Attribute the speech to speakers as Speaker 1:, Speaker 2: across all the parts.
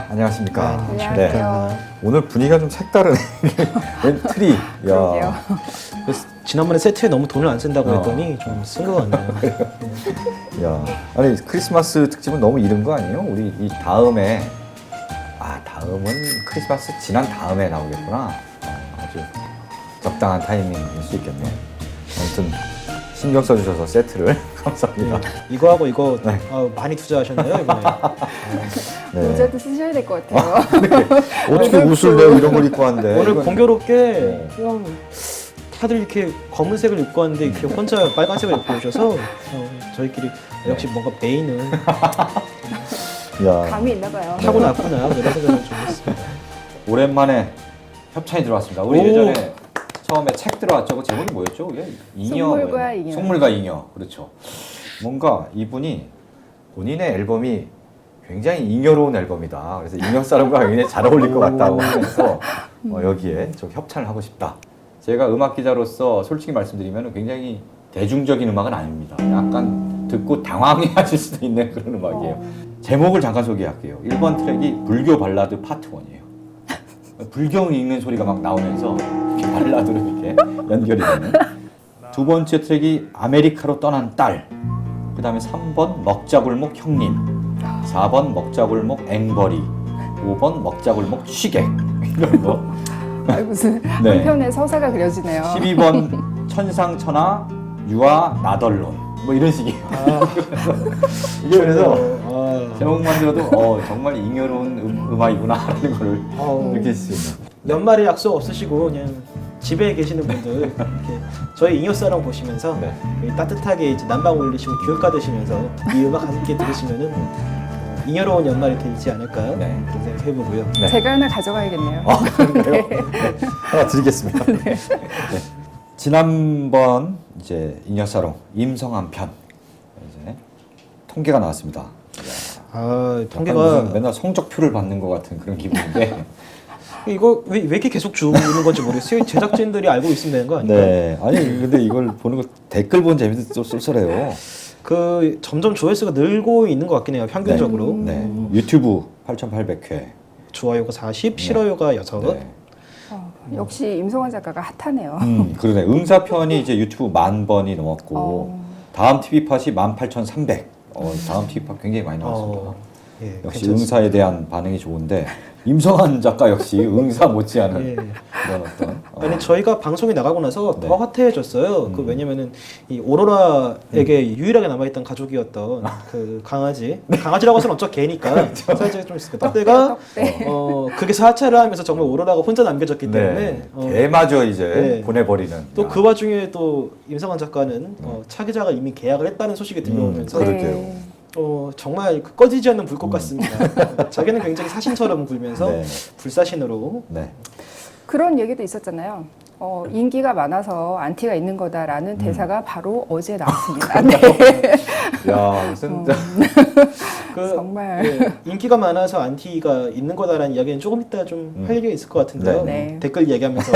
Speaker 1: 안녕하십니까.
Speaker 2: 안녕하세요.
Speaker 1: 네. 오늘 분위기가 좀 색다르네. 웬 트리.
Speaker 2: 그러게요.
Speaker 3: 그래서 지난번에 세트에 너무 돈을 안 쓴다고 했더니 좀 쓴 것 같네요.
Speaker 1: 야, 아니 크리스마스 특집은 너무 이른 거 아니에요? 우리 이 다음에 다음은 크리스마스 지난 다음에 나오겠구나. 아주 적당한 타이밍일 수 있겠네. 아무튼 신경 써주셔서 세트를 감사합니다.
Speaker 3: 이거하고 이거
Speaker 1: 네.
Speaker 3: 많이 투자하셨나요 이번에?
Speaker 1: 네.
Speaker 2: 모자도 쓰셔야 될 것 같아요.
Speaker 1: 어떻게 옷을 내가 이런 걸 입고 왔는데?
Speaker 3: 오늘
Speaker 1: 이건-
Speaker 3: 공교롭게 그냥 다들 이렇게 검은색을 입고 왔는데 이렇게 혼자 빨간색을 입고 오셔서 저희끼리 역시 뭔가 메인은
Speaker 1: 야,
Speaker 2: 감이 있나 봐요.
Speaker 3: 타고났구나 이런 생각을 좀 했습니다.
Speaker 1: 오랜만에 협찬이 들어왔습니다. 우리
Speaker 3: 오.
Speaker 1: 예전에 처음에 책 들어왔죠. 그 제목이 뭐였죠? 그게 잉여.
Speaker 2: 속물과 잉여.
Speaker 1: 속물과 잉여. 그렇죠. 뭔가 이분이 본인의 앨범이 굉장히 잉여로운 앨범이다. 그래서 잉여 사람과 굉장히 잘 어울릴 것 같다고 하면서 여기에 좀 협찬을 하고 싶다. 제가 음악 기자로서 솔직히 말씀드리면 굉장히 대중적인 음악은 아닙니다. 약간 듣고 당황해하실 수도 있는 그런 음악이에요. 제목을 잠깐 소개할게요. 1번 트랙이 불교 발라드 파트 1이에요. 불경 읽는 소리가 막 나오면서 이렇게 발라드로 이렇게 연결이 되는. 두 번째 트랙이 아메리카로 떠난 딸. 그 다음에 3번 먹자골목 형님. 4번 먹자골목 앵벌이. 5번 먹자골목 취객. 이런 거.
Speaker 2: 무슨
Speaker 1: 네.
Speaker 2: 한편의 서사가 그려지네요.
Speaker 1: 12번 천상천하 유아 나덜론. 뭐 이런 식이에요. 이게 그래서 제목만 들어도 정말 잉여로운 음악이구나라는 걸 느낄 수 있는.
Speaker 3: 연말에 약속 없으시고 그냥 집에 계시는 분들 이렇게 저희 잉여사랑 보시면서
Speaker 1: 네.
Speaker 3: 따뜻하게 이제 난방 올리시고 귤 까드시면서 이 음악 함께 들으시면은 잉여로운 연말이 되지 않을까
Speaker 1: 네.
Speaker 3: 그런 생각 해보고요.
Speaker 1: 네.
Speaker 2: 제가 하나 가져가야겠네요.
Speaker 1: 그런가요? 네. 하나 드리겠습니다. 네. 지난번 이제 잉여사롱 임성한 편 이제 통계가 나왔습니다. 약간
Speaker 3: 통계가
Speaker 1: 무슨 맨날 성적표를 받는 것 같은 그런 기분인데.
Speaker 3: 이거 왜 이렇게 계속 주는 건지 모르겠어요. 제작진들이 알고 있으면 되는 거 아닐까요?
Speaker 1: 네. 아니 근데 이걸 보는 거 댓글 본 재미도 또 쏠쏠해요.
Speaker 3: 그 점점 조회수가 늘고 있는 것 같긴 해요. 평균적으로.
Speaker 1: 네. 유튜브 8,800회.
Speaker 3: 좋아요가 40, 싫어요가 6.
Speaker 1: 네.
Speaker 2: 역시 임성환 작가가 핫하네요.
Speaker 1: 그러네. 응사편이 이제 유튜브 10,000번이 넘었고 다음 TV팟이 18,300. 다음 TV팟 굉장히 많이 나왔습니다.
Speaker 3: 예,
Speaker 1: 역시
Speaker 3: 괜찮습니다.
Speaker 1: 응사에 대한 반응이 좋은데 임성한 작가 역시 응사 못지않은
Speaker 3: 예.
Speaker 1: 그런 어떤
Speaker 3: 아니 저희가 방송이 나가고 나서
Speaker 1: 네.
Speaker 3: 더 핫해졌어요. 그 왜냐면은 이 오로라에게 유일하게 남아있던 가족이었던 그 강아지라고 해서는 어쩌 개니까 살짝 좀 있을 거예요. 떡대가
Speaker 2: 네.
Speaker 3: 극에서 하차를 하면서 정말 오로라가 혼자 남겨졌기 때문에
Speaker 1: 개마저 이제
Speaker 3: 네.
Speaker 1: 보내버리는.
Speaker 3: 또 그 와중에 또 임성환 작가는 차 기자가 이미 계약을 했다는 소식이 들려오면서
Speaker 1: 그러게요.
Speaker 3: 정말 그 꺼지지 않는 불꽃 같습니다. 자기는 굉장히 사신처럼 굴면서
Speaker 1: 네.
Speaker 3: 불사신으로
Speaker 1: 네.
Speaker 2: 그런 얘기도 있었잖아요. 인기가 많아서 안티가 있는 거다라는 대사가 바로 어제 나왔습니다. 네.
Speaker 1: 야 무슨
Speaker 2: 정말.
Speaker 3: 인기가 많아서 안티가 있는 거다라는 이야기는 조금 이따 좀 할 얘기가 있을 것 같은데요.
Speaker 2: 네.
Speaker 3: 댓글 얘기하면서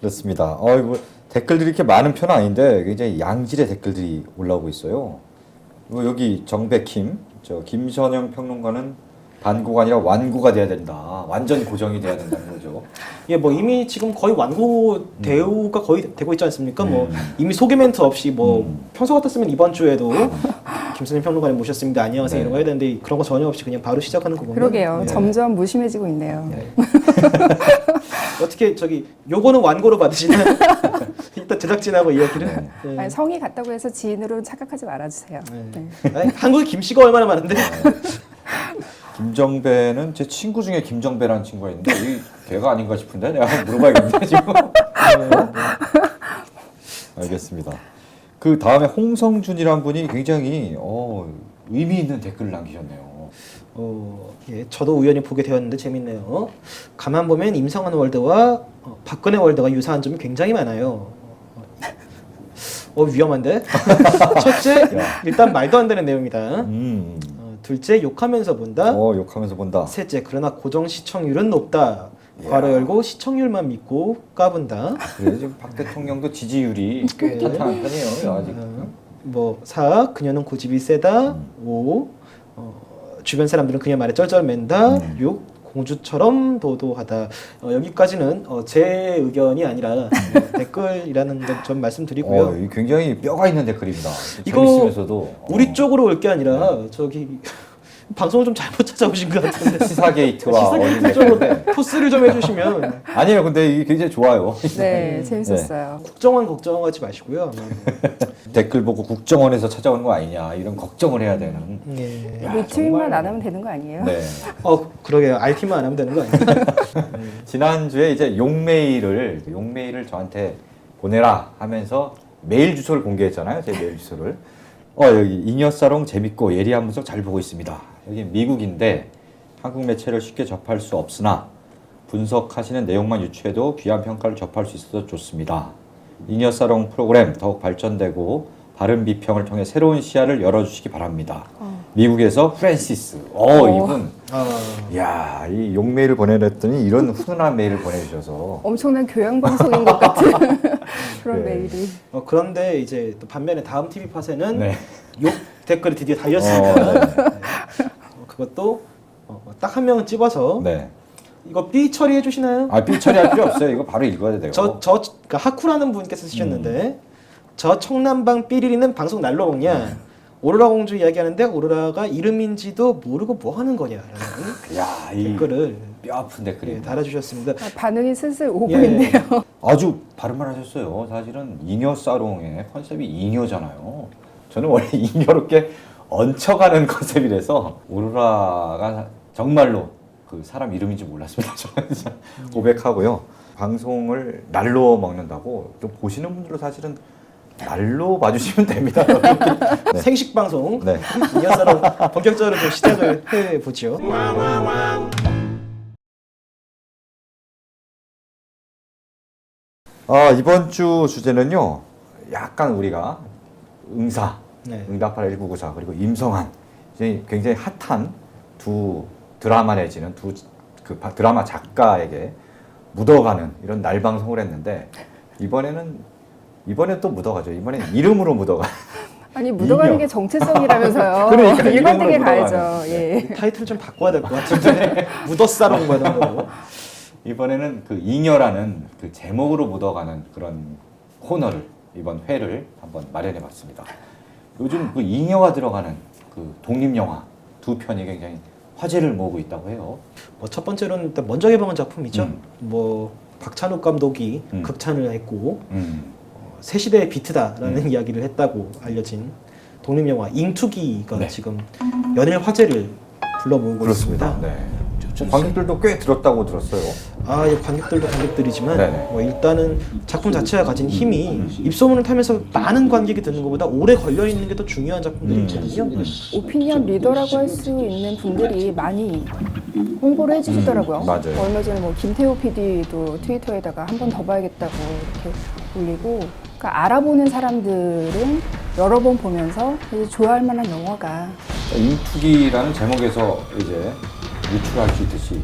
Speaker 1: 그렇습니다. 이거 댓글들이 이렇게 많은 편은 아닌데 굉장히 양질의 댓글들이 올라오고 있어요. 여기 정백킴, 김선영 평론가는 반고가 아니라 완고가 돼야 된다. 완전 고정이 돼야 된다는 거죠.
Speaker 3: 뭐 이미 지금 거의 완고 대우가 거의 되고 있지 않습니까? 뭐 이미 소개 멘트 없이 평소 같았으면 이번 주에도 김선영 평론가님 모셨습니다. 안녕하세요
Speaker 1: 네.
Speaker 3: 이런 거 해야 되는데 그런 거 전혀 없이 그냥 바로 시작하는 거 보면
Speaker 2: 그러게요.
Speaker 1: 네.
Speaker 2: 점점 무심해지고 있네요.
Speaker 3: 어떻게 요거는 완고로 받으시나요? 일단 제작진하고 이야기를. 네.
Speaker 2: 아니, 성이 같다고 해서 지인으로 착각하지 말아주세요.
Speaker 3: 네.
Speaker 2: 네.
Speaker 3: 아니, 한국에 김씨가 얼마나 많은데?
Speaker 1: 김정배는 제 친구 중에 김정배라는 친구가 있는데 이 걔가 아닌가 싶은데 내가 한번 물어봐야겠는데 지금. 알겠습니다. 그 다음에 홍성준이란 분이 굉장히 의미 있는 댓글을 남기셨네요.
Speaker 3: 예, 저도 우연히 보게 되었는데 재밌네요. 가만 보면 임성환 월드와 박근혜 월드가 유사한 점이 굉장히 많아요. 위험한데? 첫째, 일단 말도 안 되는 내용이다. 둘째, 욕하면서 본다.
Speaker 1: 욕하면서 본다.
Speaker 3: 셋째, 그러나 고정 시청률은 높다. 괄호 열고 시청률만 믿고 까분다.
Speaker 1: 그래서 지금 박 대통령도 지지율이 꽤 탄탄한 편이에요. 아직.
Speaker 3: 뭐 4. 그녀는 고집이 세다. 5. 주변 사람들은 그녀 말에 쩔쩔맨다. 6. 공주처럼 도도하다. 여기까지는 제 의견이 아니라 댓글이라는 걸 좀 말씀드리고요.
Speaker 1: 이게 굉장히 뼈가 있는 댓글입니다.
Speaker 3: 이거
Speaker 1: 재밌으면서도
Speaker 3: 우리 쪽으로 올 게 아니라 저기 방송을 좀 잘못 찾아오신 것 같은데
Speaker 1: 시사 게이트와 어린
Speaker 3: 시사 쪽으로
Speaker 1: 댓글.
Speaker 3: 토스를 좀 해주시면.
Speaker 1: 아니에요. 근데 이게 굉장히 좋아요.
Speaker 2: 네, 재밌었어요.
Speaker 3: 국정원 걱정하지 마시고요.
Speaker 1: 댓글 보고 국정원에서 찾아오는 거 아니냐 이런 걱정을 해야 되는.
Speaker 3: 예.
Speaker 1: 야,
Speaker 2: 리트윗만
Speaker 1: 정말.
Speaker 2: 안 하면 되는 거 아니에요?
Speaker 1: 네.
Speaker 3: 그러게요. RT만 안 하면 되는 거 아니에요?
Speaker 1: 지난주에 이제 용메일을 저한테 보내라 하면서 메일 주소를 공개했잖아요. 제 메일 주소를. 여기 잉여사롱 재밌고 예리한 분석 잘 보고 있습니다. 여기 미국인데 한국 매체를 쉽게 접할 수 없으나 분석하시는 내용만 유추해도 귀한 평가를 접할 수 있어서 좋습니다. 잉여사롱 프로그램 더욱 발전되고 바른 비평을 통해 새로운 시야를 열어주시기 바랍니다. 미국에서 프랜시스. 이분. 야, 이 용메일을 보내랬더니 이런 훈훈한 메일을 보내주셔서.
Speaker 2: 엄청난 교양 방송인 것 같은 그런
Speaker 1: 네.
Speaker 2: 메일이.
Speaker 3: 그런데 이제 또 반면에 다음 TV 팟에는
Speaker 1: 네.
Speaker 3: 욕 댓글이 드디어 달렸습니다.
Speaker 1: 네.
Speaker 3: 그것도 딱 한 명은 찝어서
Speaker 1: 네.
Speaker 3: 이거 삐 처리해 주시나요?
Speaker 1: 삐 처리할 필요 없어요. 이거 바로 읽어야 돼요.
Speaker 3: 그러니까 하쿠라는 분께서 쓰셨는데 저 청남방 삐리리는 방송 날로 먹냐? 오로라 공주 이야기하는데 오로라가 이름인지도 모르고 뭐 하는 거냐라는
Speaker 1: 야, 이
Speaker 3: 댓글을
Speaker 1: 뼈 아픈 댓글입니다.
Speaker 3: 달아주셨습니다.
Speaker 2: 반응이 슬슬 오고
Speaker 3: 예.
Speaker 2: 있네요.
Speaker 1: 아주 바른 말 하셨어요. 사실은 잉여 사롱의 컨셉이 잉여잖아요. 저는 원래 잉여롭게 얹혀가는 컨셉이라서 오로라가 정말로 그 사람 이름인지 몰랐습니다. 저는 진짜 고백하고요. 방송을 날로 먹는다고 좀 보시는 분들도 사실은 날로 봐주시면 됩니다. 네.
Speaker 3: 생식 방송
Speaker 1: 네.
Speaker 3: 이어서는 본격적으로 좀 시작을 해보죠.
Speaker 1: 이번 주 주제는요. 약간 우리가
Speaker 3: 네.
Speaker 1: 응답하라 1994 그리고 임성한 굉장히 핫한 두 드라마 내지는 두 드라마 작가에게 묻어가는 이런 날 방송을 했는데 이번엔 또 묻어가죠. 이번엔 이름으로 묻어가.
Speaker 2: 아니 묻어가는
Speaker 1: 인형.
Speaker 2: 게 정체성이라면서요.
Speaker 1: 그러니까
Speaker 2: 일관되게
Speaker 1: 이름으로
Speaker 2: 가야죠.
Speaker 1: 묻어가는.
Speaker 2: 예.
Speaker 3: 타이틀 좀 바꿔야 될 것 같은데 묻었사롱 뭐 이런 거.
Speaker 1: 이번에는 그 잉여라는 그 제목으로 묻어가는 그런 코너를 이번 회를 한번 마련해봤습니다. 요즘 그 잉여가 들어가는 그 독립영화 두 편이 굉장히 화제를 모으고 있다고 해요.
Speaker 3: 첫 번째로는 일단 먼저 개봉한 작품이죠.
Speaker 1: 음.
Speaker 3: 박찬욱 감독이
Speaker 1: 음.
Speaker 3: 극찬을 했고 새 시대의 비트다라는 이야기를 했다고 알려진 독립영화 잉투기가
Speaker 1: 네.
Speaker 3: 지금 연일 화제를 불러모으고
Speaker 1: 그렇습니다.
Speaker 3: 있습니다.
Speaker 1: 네. 관객들도 꽤 들었다고 들었어요.
Speaker 3: 이 관객들도 관객들이지만
Speaker 1: 네네.
Speaker 3: 일단은 작품 자체가 가진 힘이 입소문을 타면서 많은 관객이 드는 것보다 오래 걸려 있는 게 더 중요한 작품들이 있거든요.
Speaker 2: 오피니언 리더라고 할 수 있는 분들이 많이 홍보를 해주시더라고요.
Speaker 1: 맞아요.
Speaker 2: 얼마 전에 뭐 김태호 PD도 트위터에다가 한 번 더 봐야겠다고 이렇게 올리고, 그러니까 알아보는 사람들은 여러 번 보면서 이제 좋아할 만한 영화가.
Speaker 1: 잉투기라는 제목에서 이제 유추할 수 있듯이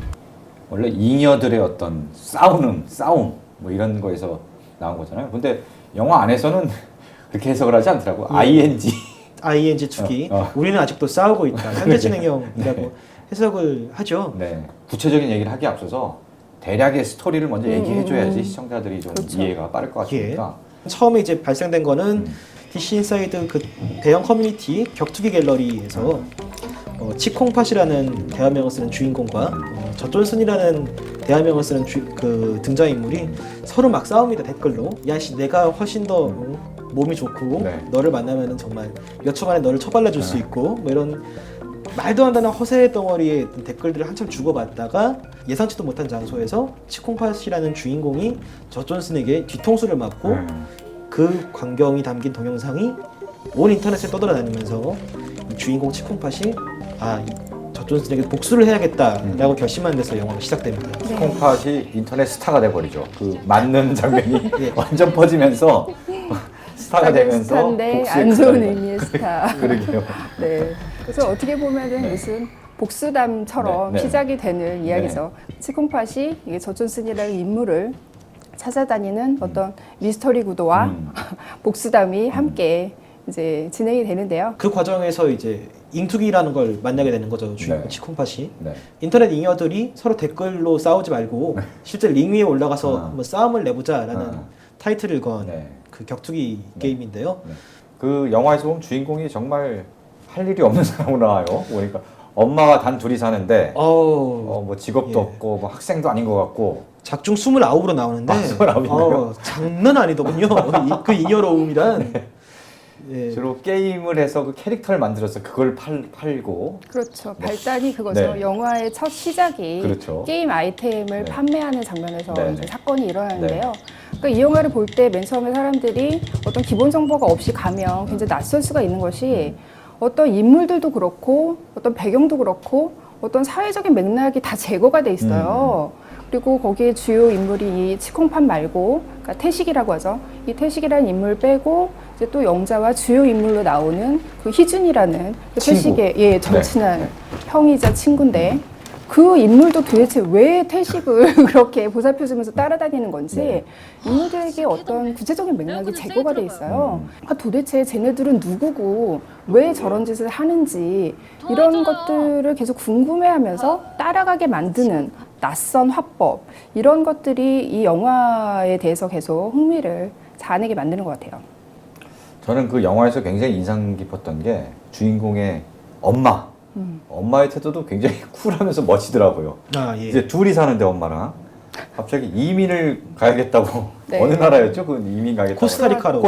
Speaker 1: 원래 잉여들의 어떤 싸움 뭐 이런 거에서 나온 거잖아요. 근데 영화 안에서는 그렇게 해석을 하지 않더라고.
Speaker 3: ING 투기. 우리는 아직도 싸우고 있다. 현재 진행형이라고
Speaker 1: 네.
Speaker 3: 해석을 하죠.
Speaker 1: 네. 구체적인 얘기를 하기 앞서서 대략의 스토리를 먼저 얘기해줘야지 시청자들이 좀
Speaker 2: 그렇죠.
Speaker 1: 이해가 빠를 것 같으니까.
Speaker 3: 처음에 이제 발생된 거는 DC 인사이드 그 대형 커뮤니티 격투기 갤러리에서 치콩팟이라는 대화명을 쓰는 주인공과 저존슨이라는 대화명을 쓰는 그 등장인물이 서로 막 싸웁니다. 댓글로. 야씨 내가 훨씬 더 몸이 좋고
Speaker 1: 네.
Speaker 3: 너를 만나면은 정말 몇 초 만에 너를 처발라줄 수 있고 뭐 이런 말도 안 되는 허세 덩어리의 댓글들을 한참 주고받다가 예상치도 못한 장소에서 치콩팟이라는 주인공이 저존슨에게 뒤통수를 맞고 그 광경이 담긴 동영상이 온 인터넷에 떠돌아다니면서 이 주인공 치콩팟이 저존슨에게 복수를 해야겠다라고 결심한 데서 영화가 시작됩니다.
Speaker 1: 콩팥이 인터넷 스타가 돼버리죠. 그 맞는 장면이
Speaker 3: 예.
Speaker 1: 완전 퍼지면서 스타가 되면서
Speaker 2: 스타인데
Speaker 1: 복수의
Speaker 2: 안 좋은
Speaker 1: 스타가
Speaker 2: 의미의 스타.
Speaker 1: 그러게요.
Speaker 2: 네. 그래서 어떻게 보면은
Speaker 1: 네.
Speaker 2: 무슨 복수담처럼
Speaker 1: 네, 네.
Speaker 2: 시작이 되는 이야기죠. 치콩팥이 이게 저존슨이라는 인물을 찾아다니는 어떤 미스터리 구도와 복수담이 함께 이제 진행이 되는데요.
Speaker 3: 그 과정에서 이제 잉투기라는 걸 만나게 되는 거죠. 주인공
Speaker 1: 네.
Speaker 3: 치콩팥이.
Speaker 1: 네.
Speaker 3: 인터넷 잉여들이 서로 댓글로 싸우지 말고 실제 링 위에 올라가서
Speaker 1: 아.
Speaker 3: 한번 싸움을 내보자라는
Speaker 1: 아.
Speaker 3: 타이틀을 건
Speaker 1: 네.
Speaker 3: 그 격투기
Speaker 1: 네.
Speaker 3: 게임인데요.
Speaker 1: 네. 그 영화에서 보면 주인공이 정말 할 일이 없는 사람으로 나와요. 그러니까 엄마와 단 둘이 사는데 뭐 직업도
Speaker 3: 예.
Speaker 1: 없고 뭐 학생도 아닌 것 같고
Speaker 3: 작중 29으로 나오는데
Speaker 1: 29이네요.
Speaker 3: 장난 아니더군요. 그 잉여로움이란.
Speaker 1: 네.
Speaker 3: 예.
Speaker 1: 주로 게임을 해서 그 캐릭터를 만들어서 그걸 팔고
Speaker 2: 그렇죠. 발단이 그거죠.
Speaker 1: 네.
Speaker 2: 영화의 첫 시작이
Speaker 1: 그렇죠.
Speaker 2: 게임 아이템을
Speaker 1: 네.
Speaker 2: 판매하는 장면에서
Speaker 1: 네,
Speaker 2: 이제
Speaker 1: 네.
Speaker 2: 사건이 일어나는데요. 그러니까 이 영화를 볼 때 맨 처음에 사람들이 어떤 기본 정보가 없이 가면 굉장히 낯설 수가 있는 것이 어떤 인물들도 그렇고 어떤 배경도 그렇고 어떤 사회적인 맥락이 다 제거가 돼 있어요. 그리고 거기에 주요 인물이 이 치콩팥 말고, 그러니까 태식이라고 하죠. 이 태식이라는 인물 빼고 이제 또 영자와 주요 인물로 나오는 그 희준이라는 그
Speaker 1: 친구.
Speaker 2: 태식의 절친한
Speaker 1: 네.
Speaker 2: 형이자 친구인데 그 인물도 도대체 왜 태식을 그렇게 보살펴주면서 따라다니는 건지
Speaker 1: 네.
Speaker 2: 인물들에게 어떤 구체적인 맥락이 제거가 돼 있어요. 그러니까 도대체 쟤네들은 누구고 왜 저런 짓을 하는지 이런 것들을 계속 궁금해하면서 따라가게 만드는 낯선 화법 이런 것들이 이 영화에 대해서 계속 흥미를 자아내게 만드는 것 같아요.
Speaker 1: 저는 그 영화에서 굉장히 인상 깊었던 게 주인공의 엄마의 태도도 굉장히 쿨하면서 멋지더라고요.
Speaker 3: 아, 예.
Speaker 1: 이제 둘이 사는데 엄마랑 갑자기 이민을 가야겠다고
Speaker 2: 네.
Speaker 1: 어느 나라였죠? 그 이민 가겠다고
Speaker 3: 코스타리카로.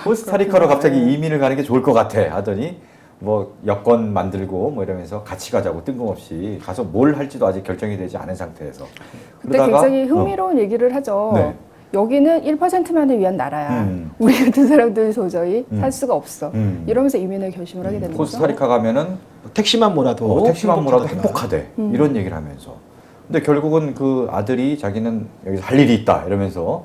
Speaker 1: 코스타리카로 갑자기 이민을 가는 게 좋을 것 같아 하더니 뭐 여권 만들고 뭐 이러면서 같이 가자고 뜬금없이 가서 뭘 할지도 아직 결정이 되지 않은 상태에서
Speaker 2: 그때 굉장히 흥미로운 얘기를 하죠.
Speaker 1: 네.
Speaker 2: 여기는 1%만을 위한 나라야. 우리 같은 사람들이 도저히 살 수가 없어. 이러면서 이민을 결심을 하게 되는 거죠.
Speaker 1: 코스타리카 가면은
Speaker 3: 택시만 몰아도
Speaker 1: 택시만 몰아도
Speaker 3: 행복하다.
Speaker 1: 행복하대 이런 얘기를 하면서 근데 결국은 그 아들이 자기는 여기서 할 일이 있다 이러면서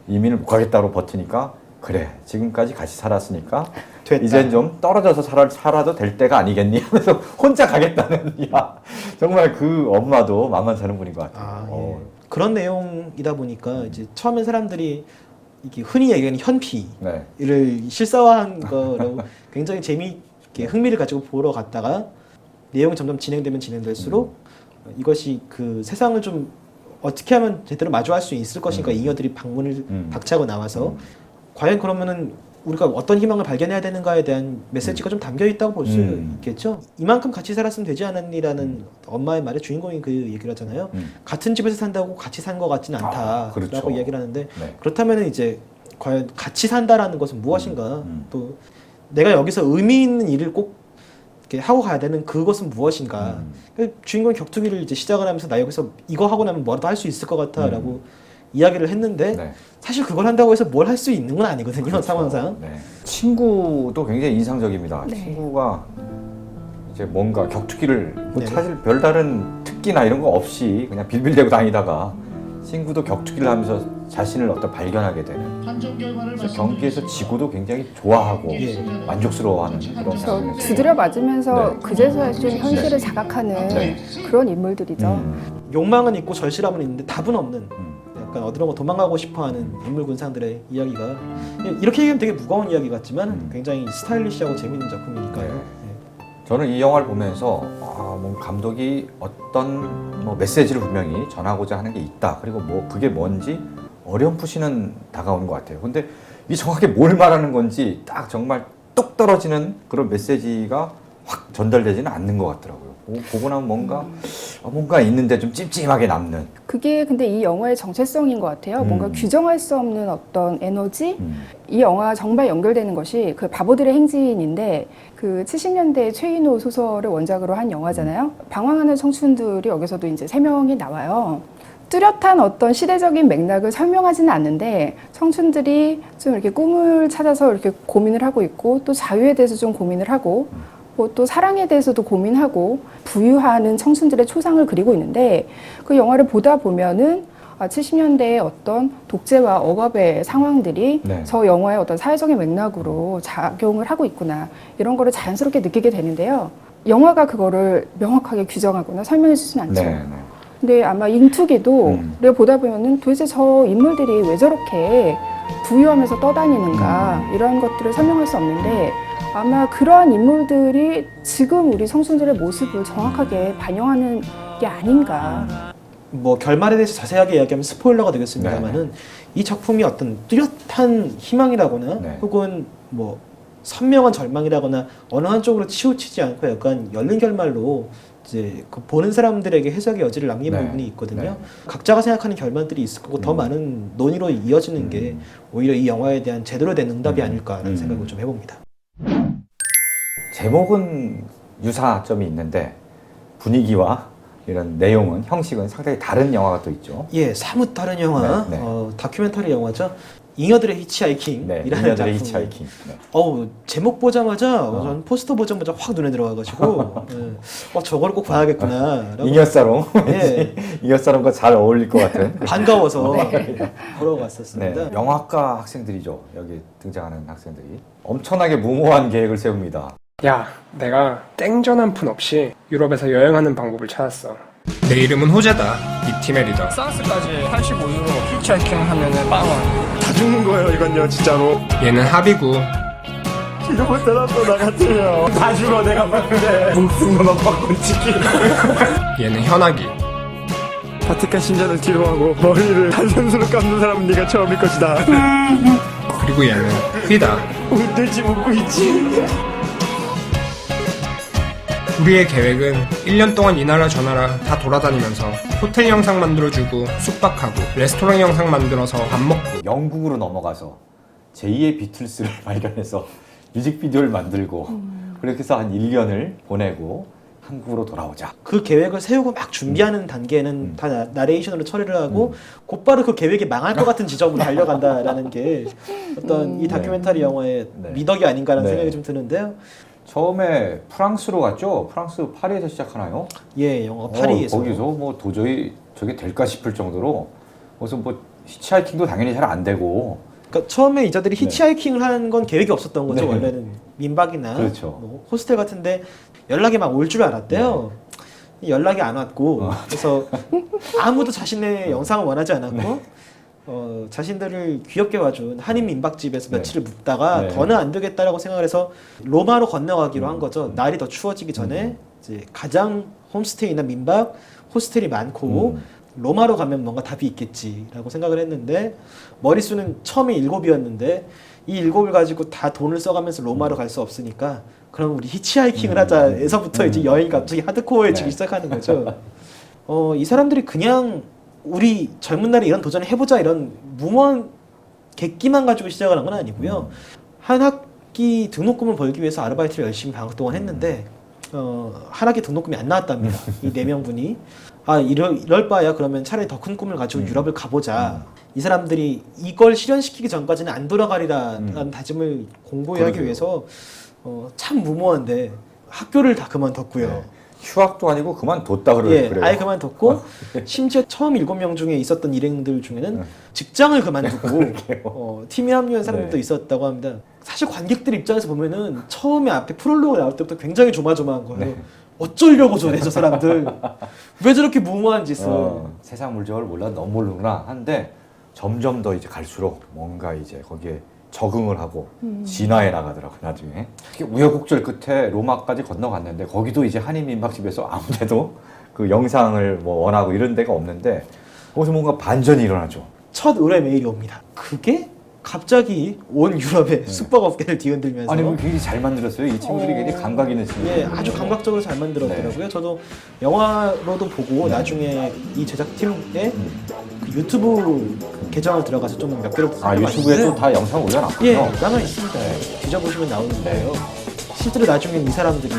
Speaker 1: 이민을 못 가겠다고 버티니까 그래 지금까지 같이 살았으니까
Speaker 3: 됐다.
Speaker 1: 이젠 좀 떨어져서 살아도 될 때가 아니겠니 하면서 혼자 가겠다는 야 정말 그 엄마도 만만찮은 분인 것 같아요.
Speaker 3: 아, 예. 그런 내용이다 보니까 이제 처음에 사람들이 이게 흔히 얘기하는 현피를
Speaker 1: 네.
Speaker 3: 실사화한 거라고 굉장히 재미있게 흥미를 가지고 보러 갔다가 내용이 점점 진행되면 진행될수록 이것이 그 세상을 좀 어떻게 하면 제대로 마주할 수 있을 것인가 잉여들이 방문을 박차고 나와서 과연 그러면은 우리가 어떤 희망을 발견해야 되는가에 대한 메시지가 좀 담겨 있다고 볼 수 있겠죠. 이만큼 같이 살았으면 되지 않았니라는 엄마의 말에 주인공이 그 얘기를 하잖아요. 같은 집에서 산다고 같이 산 것 같지는 않다라고
Speaker 1: 그렇죠.
Speaker 3: 이야기를 하는데
Speaker 1: 네.
Speaker 3: 그렇다면 이제 과연 같이 산다라는 것은 무엇인가 또 내가 여기서 의미 있는 일을 꼭 이렇게 하고 가야 되는 그것은 무엇인가. 주인공이 격투기를 이제 시작을 하면서 나 여기서 이거 하고 나면 뭐라도 할 수 있을 것 같아라고 이야기를 했는데
Speaker 1: 네.
Speaker 3: 사실 그걸 한다고 해서 뭘 할 수 있는 건 아니거든요.
Speaker 1: 그렇죠.
Speaker 3: 상황상.
Speaker 1: 네. 친구도 굉장히 인상적입니다.
Speaker 2: 네.
Speaker 1: 친구가 이제 뭔가 격투기를 뭐
Speaker 3: 네.
Speaker 1: 사실 별다른 특기나 이런 거 없이 그냥 빌빌대고 다니다가 친구도 격투기를 하면서 자신을 어떤 발견하게 되는 그래서 경기에서 지고도 굉장히 좋아하고
Speaker 3: 예.
Speaker 1: 만족스러워하는 그런
Speaker 2: 저
Speaker 1: 장면이었어요.
Speaker 2: 두드려 맞으면서
Speaker 1: 네.
Speaker 2: 그제서야 좀 현실을 자각하는
Speaker 1: 네.
Speaker 2: 그런 인물들이죠.
Speaker 3: 욕망은 있고 절실함은 있는데 답은 없는 약간 어디론가 도망가고 싶어하는 인물 군상들의 이야기가 이렇게 얘기하면 되게 무거운 이야기 같지만 굉장히 스타일리시하고 재밌는 작품이니까요.
Speaker 1: 네. 저는 이 영화를 보면서 뭔가 감독이 어떤 뭐 메시지를 분명히 전하고자 하는 게 있다. 그리고 뭐 그게 뭔지 어렴풋이는 다가오는 것 같아요. 근데 이게 정확히 뭘 말하는 건지 딱 정말 똑 떨어지는 그런 메시지가 확 전달되지는 않는 것 같더라고요. 보고 나면 뭔가 있는데 좀 찜찜하게 남는.
Speaker 2: 그게 근데 이 영화의 정체성인 것 같아요. 뭔가 규정할 수 없는 어떤 에너지? 이 영화 정말 연결되는 것이 그 바보들의 행진인데 그 70년대 최인호 소설을 원작으로 한 영화잖아요. 방황하는 청춘들이 여기서도 이제 3명이 나와요. 뚜렷한 어떤 시대적인 맥락을 설명하지는 않는데 청춘들이 좀 이렇게 꿈을 찾아서 이렇게 고민을 하고 있고 또 자유에 대해서 좀 고민을 하고 뭐 또 사랑에 대해서도 고민하고 부유하는 청춘들의 초상을 그리고 있는데 그 영화를 보다 보면은 70년대의 어떤 독재와 억압의 상황들이
Speaker 1: 네.
Speaker 2: 저 영화의 어떤 사회적인 맥락으로 작용을 하고 있구나 이런 거를 자연스럽게 느끼게 되는데요. 영화가 그거를 명확하게 규정하거나 설명해 주진 않죠.
Speaker 1: 네, 네.
Speaker 2: 근데 아마 인투기도 내가 보다 보면은 도대체 저 인물들이 왜 저렇게 부유하면서 떠다니는가 이런 것들을 설명할 수 없는데 아마 그러한 인물들이 지금 우리 성순들의 모습을 정확하게 반영하는 게 아닌가.
Speaker 3: 뭐 결말에 대해서 자세하게 이야기하면 스포일러가 되겠습니다만은 이 작품이 어떤 뚜렷한 희망이라거나
Speaker 1: 네.
Speaker 3: 혹은 뭐 선명한 절망이라거나 어느 한쪽으로 치우치지 않고 약간 열린 결말로 이제 그 보는 사람들에게 해석의 여지를 남긴
Speaker 1: 네.
Speaker 3: 부분이 있거든요.
Speaker 1: 네.
Speaker 3: 각자가 생각하는 결말들이 있을 거고 더 많은 논의로 이어지는 게 오히려 이 영화에 대한 제대로 된 응답이 아닐까라는 생각을 좀 해봅니다.
Speaker 1: 제목은 유사점이 있는데 분위기와 이런 내용은 형식은 상당히 다른 영화가 또 있죠.
Speaker 3: 예, 사뭇 다른 영화,
Speaker 1: 네, 네.
Speaker 3: 다큐멘터리 영화죠. 잉여들의 히치하이킹이라는
Speaker 1: 네,
Speaker 3: 작품.
Speaker 1: 인여들의 히치하이킹. 네.
Speaker 3: 제목 보자마자 전 포스터 보자마자 확 눈에 들어와가지고 저걸 꼭 봐야겠구나.
Speaker 1: 잉여사롱.
Speaker 3: 예.
Speaker 1: 잉여사롱과 잘 어울릴 것 같은.
Speaker 3: 반가워서 보러 갔었습니다.
Speaker 1: 네, 영화과 학생들이죠. 여기 등장하는 학생들이 엄청나게 무모한 계획을 세웁니다.
Speaker 4: 야, 내가 땡전 한 푼 없이 유럽에서 여행하는 방법을 찾았어. 내 이름은 호재다. 이 팀의 리더. 사우스까지 85유로 히치하이킹 하면은 빵원.
Speaker 5: 다 죽는 거예요 이건요 진짜로.
Speaker 4: 얘는 합이고
Speaker 5: 죽어볼 사람도 나 같아요. 다 죽어 내가 봤는데 목숨만 바꾼 치킨.
Speaker 4: 얘는 현악이.
Speaker 5: 바티칸 신전을 뒤로하고 머리를 단선수로 감는 사람은 네가 처음일 것이다.
Speaker 4: 그리고 얘는 휘다.
Speaker 5: 웃들지 웃고 있지.
Speaker 4: 우리의 계획은 1년 동안 이 나라 저 나라 다 돌아다니면서 호텔 영상 만들어주고 숙박하고 레스토랑 영상 만들어서 밥 먹고
Speaker 1: 영국으로 넘어가서 제2의 비틀스를 발견해서 뮤직비디오를 만들고 그렇게 해서 한 1년을 보내고 한국으로 돌아오자.
Speaker 3: 그 계획을 세우고 막 준비하는 단계는 다 나레이션으로 처리를 하고 곧바로 그 계획이 망할 것 같은 지점으로 달려간다라는 게 어떤 이 다큐멘터리 영화의
Speaker 1: 네.
Speaker 3: 미덕이 아닌가라는
Speaker 1: 네.
Speaker 3: 생각이 좀 드는데요.
Speaker 1: 처음에 프랑스로 갔죠. 프랑스 파리에서 시작하나요?
Speaker 3: 예, 영화 파리에서.
Speaker 1: 거기서 뭐 도저히 저게 될까 싶을 정도로 무슨 뭐 히치하이킹도 당연히 잘 안 되고.
Speaker 3: 그러니까 처음에 이자들이 히치하이킹을 하는 건 계획이 없었던 거죠.
Speaker 1: 네.
Speaker 3: 원래는 민박이나
Speaker 1: 그렇죠.
Speaker 3: 뭐 호스텔 같은데 연락이 막 올 줄 알았대요. 연락이 안 왔고 그래서 아무도 자신의 영상을 원하지 않았고 자신들을 귀엽게 봐준 한인 민박집에서
Speaker 1: 네.
Speaker 3: 며칠을 묵다가
Speaker 1: 네.
Speaker 3: 더는 안 되겠다라고 생각을 해서 로마로 건너가기로 한 거죠. 날이 더 추워지기 전에 이제 가장 홈스테이나 민박, 호스텔이 많고 로마로 가면 뭔가 답이 있겠지라고 생각을 했는데 머릿수는 처음에 7이었는데 이 7을 가지고 다 돈을 써가면서 로마로 갈 수 없으니까 그럼 우리 히치하이킹을 하자에서부터 이제 여행이 갑자기 하드코어해지기
Speaker 1: 네.
Speaker 3: 시작하는 거죠. 이 사람들이 그냥 우리 젊은 날에 이런 도전을 해보자 이런 무모한 객기만 가지고 시작을 한 건 아니고요. 한 학기 등록금을 벌기 위해서 아르바이트를 열심히 방학 동안 했는데 한 학기 등록금이 안 나왔답니다. 이 4명분이. 이럴 바야 그러면 차라리 더 큰 꿈을 가지고 유럽을 가보자. 이 사람들이 이걸 실현시키기 전까지는 안 돌아가리라는 다짐을 공고히 하기 위해서 참 무모한데 학교를 다 그만뒀고요.
Speaker 1: 네. 휴학도 아니고 그만뒀다 그래요.
Speaker 3: 예, 아예 그만뒀고 심지어 처음 7명 중에 있었던 일행들 중에는 직장을 그만두고 팀에 합류한 사람들도
Speaker 1: 네.
Speaker 3: 있었다고 합니다. 사실 관객들 입장에서 보면은 처음에 앞에 프롤로그 나올 때부터 굉장히 조마조마한 거예요.
Speaker 1: 네.
Speaker 3: 어쩌려고 저래 저 사람들 왜 저렇게 무모한 짓을
Speaker 1: 세상 물정을 몰라 너무 모르구나 하는데 점점 더 이제 갈수록 뭔가 이제 거기에 적응을 하고 진화해 나가더라고요. 나중에 우여곡절 끝에 로마까지 건너갔는데 거기도 이제 한인 민박집에서 아무데도 그 영상을 뭐 원하고 이런 데가 없는데 거기서 뭔가 반전이 일어나죠.
Speaker 3: 첫 의뢰 메일이 옵니다. 그게 갑자기 온 유럽의 숙박업계를 뒤흔들면서
Speaker 1: 아니 뭐 굉장히 잘 만들었어요. 이 친구들이 굉장히 감각 있는 친구들.
Speaker 3: 예, 아주 감각적으로 잘 만들었더라고요. 저도 영화로도 보고 나중에 이 제작팀의 그 유튜브 계정을 들어가서 좀 몇 개를
Speaker 1: 유튜브에 또 다 영상 올려놨군요.
Speaker 3: 예, 남아 있습니다. 뒤져보시면 나오는데요. 실제로 나중에 이 사람들이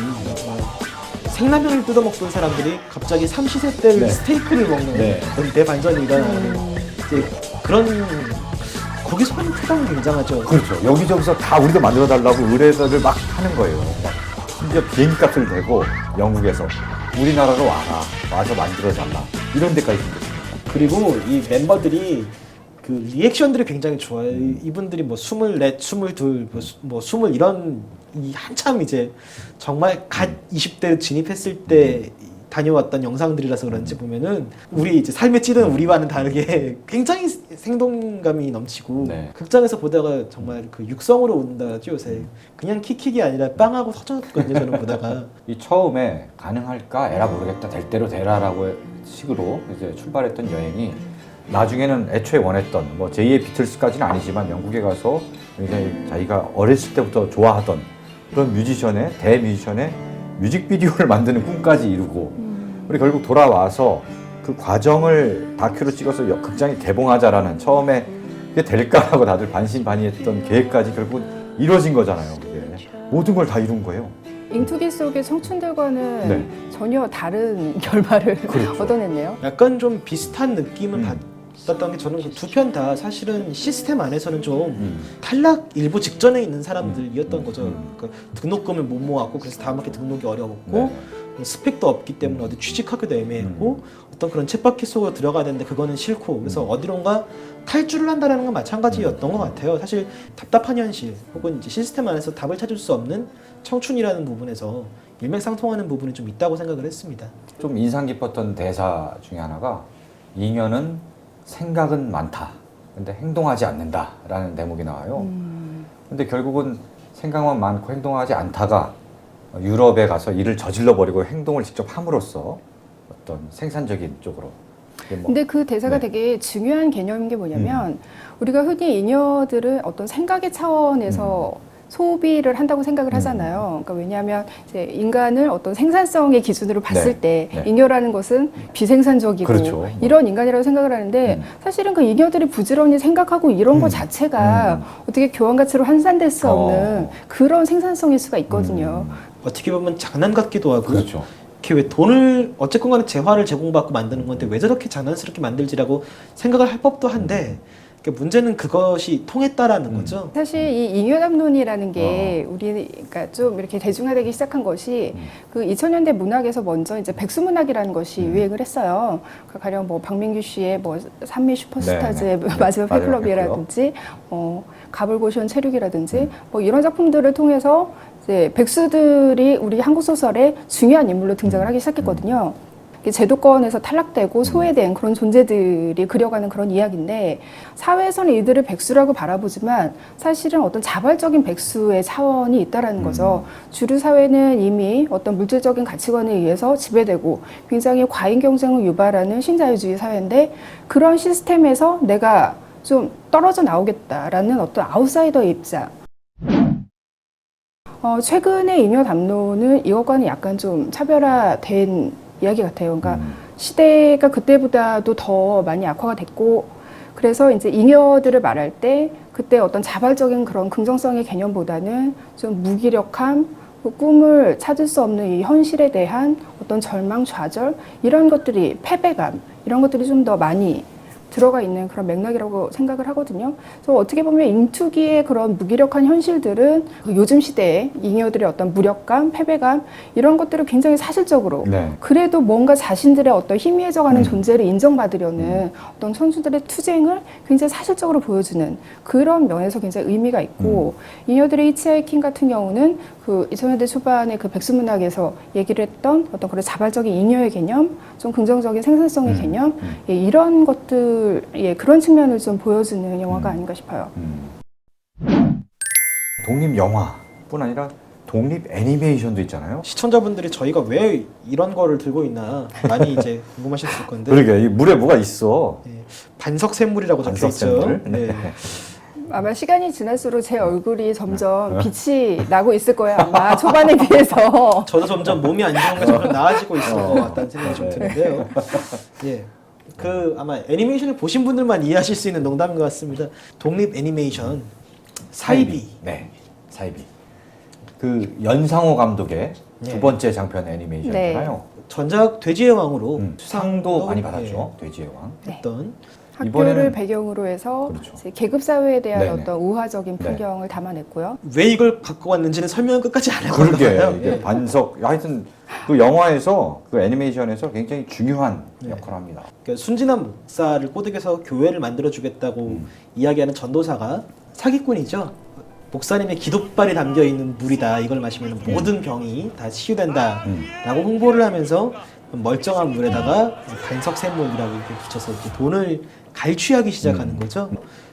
Speaker 3: 생라면을 뜯어먹던 사람들이 갑자기 삼시세 때를
Speaker 1: 네.
Speaker 3: 스테이크를 먹는
Speaker 1: 네.
Speaker 3: 그런 대반전이 일어나는 이제 그런 거기서 하는 표정이 굉장하죠.
Speaker 1: 그렇죠. 여기저기서 다 우리도 만들어달라고 의뢰서를 막 하는 거예요. 막 심지어 비행값을 대고 영국에서 우리나라로 와라. 와서 만들어달라. 이런 데까지 생겼습니다.
Speaker 3: 그리고 이 멤버들이 그 리액션들이 굉장히 좋아요. 이분들이 뭐 24, 22, 뭐 20 이런 이 한참 이제 정말 갓 20대 진입했을 때 다녀왔던 영상들이라서 그런지 보면은 우리 이제 삶에 찌든 우리와는 다르게 굉장히 생동감이 넘치고
Speaker 1: 네.
Speaker 3: 극장에서 보다가 정말 그 육성으로 온다죠 요새. 그냥 킥킥이 아니라 빵하고 터졌거든요 저는 보다가.
Speaker 1: 이 처음에 가능할까 에라 모르겠다 될 대로 되라라고 식으로 이제 출발했던 여행이 나중에는 애초에 원했던 뭐 제2의 비틀스까지는 아니지만 영국에 가서 굉장히 자기가 어렸을 때부터 좋아하던 그런 뮤지션의 대뮤지션의 뮤직비디오를 만드는 꿈까지 이루고 우리 결국 돌아와서 그 과정을 다큐로 찍어서 극장에 개봉하자라는 처음에 그게 될까라고 다들 반신반의했던 계획까지 결국 이루어진 거잖아요. 그게 모든 걸 다 이룬 거예요.
Speaker 2: 잉투기 속의 청춘들과는
Speaker 1: 네.
Speaker 2: 전혀 다른 결말을
Speaker 1: 그렇죠.
Speaker 2: 얻어냈네요.
Speaker 3: 약간 좀 비슷한 느낌은
Speaker 1: 음.
Speaker 3: 받았던 게 저는 그 두 편 다 사실은 시스템 안에서는 좀 탈락 일부 직전에 있는 사람들이었던 거죠. 그러니까 등록금을 못 모았고 그래서 다음 학기 등록이 어려웠고
Speaker 1: 네.
Speaker 3: 스펙도 없기 때문에 어디 취직하기도 애매했고 어떤 그런 쳇바퀴 속으로 들어가야 되는데 그거는 싫고 그래서 어디론가 탈주를 한다는 건 마찬가지였던 것 같아요. 사실 답답한 현실 혹은 이제 시스템 안에서 답을 찾을 수 없는 청춘이라는 부분에서 일맥상통하는 부분이 좀 있다고 생각을 했습니다.
Speaker 1: 좀 인상 깊었던 대사 중에 하나가 잉여는 생각은 많다. 근데 행동하지 않는다라는 대목이 나와요. 근데 결국은 생각만 많고 행동하지 않다가 유럽에 가서 일을 저질러 버리고 행동을 직접 함으로써 어떤 생산적인 쪽으로. 이게 뭐
Speaker 2: 근데 그 대사가
Speaker 1: 네.
Speaker 2: 되게 중요한 개념인 게 뭐냐면 우리가 흔히 잉여들은 어떤 생각의 차원에서 소비를 한다고 생각을 하잖아요. 그러니까 왜냐하면 이제 인간을 어떤 생산성의 기준으로 봤을
Speaker 1: 네.
Speaker 2: 때
Speaker 1: 네.
Speaker 2: 잉여라는 것은 비생산적이고
Speaker 1: 그렇죠.
Speaker 2: 이런 인간이라고 생각을 하는데 사실은 그 잉여들이 부지런히 생각하고 이런 것 자체가 어떻게 교환 가치로 환산될 수 없는 그런 생산성일 수가 있거든요.
Speaker 3: 어떻게 보면 장난 같기도 하고
Speaker 1: 그렇죠.
Speaker 3: 이렇게 왜 돈을 어쨌건 간에 재화를 제공받고 만드는 건데 왜 저렇게 장난스럽게 만들지라고 생각을 할 법도 한데 그러니까 문제는 그것이 통했다라는 거죠.
Speaker 2: 사실 이 잉여담론이라는 게 우리가 좀 이렇게 대중화되기 시작한 것이 그 2000년대 문학에서 먼저 이제 백수문학이라는 것이 유행을 했어요. 그러니까 가령 뭐 박민규 씨의 뭐 산미 슈퍼스타즈의
Speaker 1: 네, 네.
Speaker 2: 마지막
Speaker 1: 마지막
Speaker 2: 팬클럽이라든지 가불고시원 체륙이라든지 뭐 이런 작품들을 통해서 이제 백수들이 우리 한국 소설의 중요한 인물로 등장을 하기 시작했거든요. 제도권에서 탈락되고 소외된 그런 존재들이 그려가는 그런 이야기인데 사회에서는 이들을 백수라고 바라보지만 사실은 어떤 자발적인 백수의 차원이 있다라는 거죠. 주류 사회는 이미 어떤 물질적인 가치관에 의해서 지배되고 굉장히 과잉 경쟁을 유발하는 신자유주의 사회인데 그런 시스템에서 내가 좀 떨어져 나오겠다라는 어떤 아웃사이더의 입장. 최근의 잉여 담론은 이것과는 약간 좀 차별화된 이야기 같아요. 그러니까 시대가 그때보다도 더 많이 악화가 됐고, 그래서 이제 잉여들을 말할 때 그때 어떤 자발적인 그런 긍정성의 개념보다는 좀 무기력함, 꿈을 찾을 수 없는 이 현실에 대한 어떤 절망, 좌절 이런 것들이 패배감 이런 것들이 좀 더 많이 들어가 있는 그런 맥락이라고 생각을 하거든요. 그래서 어떻게 보면 잉투기의 그런 무기력한 현실들은 그 요즘 시대의 잉여들의 어떤 무력감, 패배감 이런 것들을 굉장히 사실적으로
Speaker 1: 네.
Speaker 2: 그래도 뭔가 자신들의 어떤 희미해져가는 존재를 인정받으려는 어떤 청춘들의 투쟁을 굉장히 사실적으로 보여주는 그런 면에서 굉장히 의미가 있고 잉여들의 히치하이킹 같은 경우는 그 2000년대 초반에 그 백수문학에서 얘기를 했던 어떤 그런 자발적인 잉여의 개념, 좀 긍정적인 생산성의 개념 예, 이런 것들 예, 그런 측면을 좀 보여주는 영화가 아닌가 싶어요.
Speaker 1: 독립 영화뿐 아니라 독립 애니메이션도 있잖아요.
Speaker 3: 시청자분들이 저희가 왜 이런 거를 들고 있나 많이 이제 궁금하셨을 건데
Speaker 1: 그러게 이 물에 뭐가 있어.
Speaker 3: 네, 반석샘물이라고 적혀 있죠.
Speaker 1: 반석샘물.
Speaker 3: 네.
Speaker 2: 아마 시간이 지날수록 제 얼굴이 점점 빛이 나고 있을 거예요. 아마 초반에 비해서.
Speaker 3: 저도 점점 몸이 안 좋은 게 점점 나아지고 있을 것 같다는 생각이 좀 드는데요. 예. 그 아마 애니메이션을 보신 분들만 이해하실 수 있는 농담인 것 같습니다. 독립 애니메이션 사이비.
Speaker 1: 네, 사이비. 그 연상호 감독의
Speaker 3: 예.
Speaker 1: 두 번째 장편 애니메이션이잖아요.
Speaker 3: 전작 돼지의 왕으로
Speaker 1: 상도 많이 받았죠. 돼지의 왕.
Speaker 3: 했던
Speaker 2: 학교를
Speaker 1: 이번에는-
Speaker 2: 배경으로 해서
Speaker 1: 그렇죠.
Speaker 2: 이제 계급 사회에 대한
Speaker 1: 네네.
Speaker 2: 어떤 우화적인
Speaker 1: 네.
Speaker 2: 풍경을 담아냈고요.
Speaker 3: 왜 이걸 갖고 왔는지는 설명을 끝까지 안
Speaker 1: 그러게
Speaker 3: 해봤나봐요.
Speaker 1: 이게 반석. 하여튼 그 영화에서 그 애니메이션에서 굉장히 중요한 역할을 합니다.
Speaker 3: 그러니까 순진한 목사를 꼬드겨서 교회를 만들어주겠다고 이야기하는 전도사가 사기꾼이죠. 목사님의 기도발이 담겨 있는 물이다. 이걸 마시면 모든 병이 다 치유된다라고 홍보를 하면서 멀쩡한 물에다가 반석샘물이라고 이렇게 붙여서 이렇게 돈을 갈취하기 시작하는 거죠.